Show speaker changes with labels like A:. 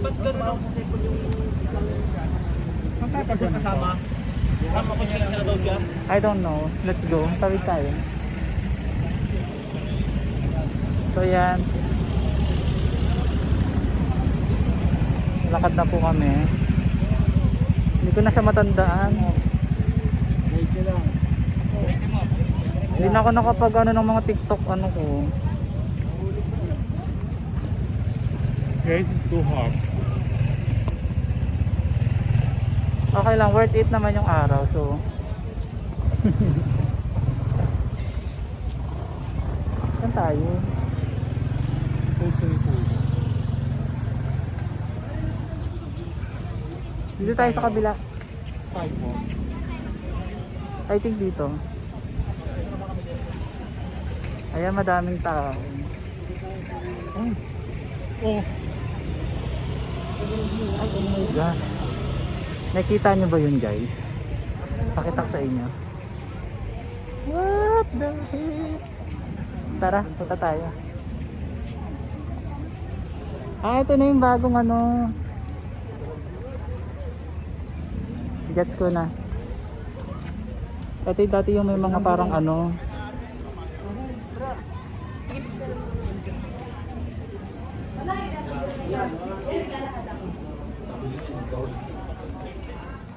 A: Ba't gano'n ang sipon yung kasama? Kasama ko siya na daw dyan?
B: I don't know. Let's go. Tawid tayo. So yan. Lakad na po kami. Hindi ko na siya matandaan.
A: Wait lang.
B: Hindi na ako nakapag ano ng mga TikTok ano ko.
A: Guys, it's too hot.
B: Okay lang, worth it naman yung araw. So saan tayo? Dito tayo sa kabila. I think dito. Ayan, madaming tao.
A: Oh.
B: Ay, oh my God. Nakita nyo ba yun, guys? Pakitak sa inyo. What the heck? Tara, punta tayo. Ito na yung bagong ano. Gets ko na. Ito yung dati yung may mga parang ano.